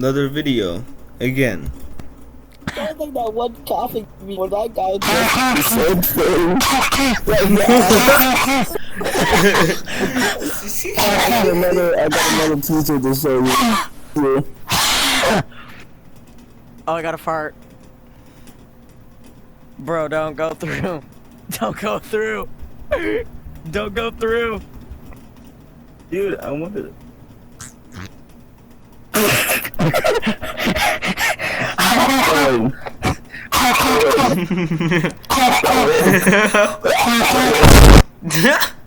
another video again. I think that one coughing me when that guy I got another teaser to show you. Oh, I got a fart. Bro, don't go through. Don't go through. Don't go through. Dude, I wanted Yeah.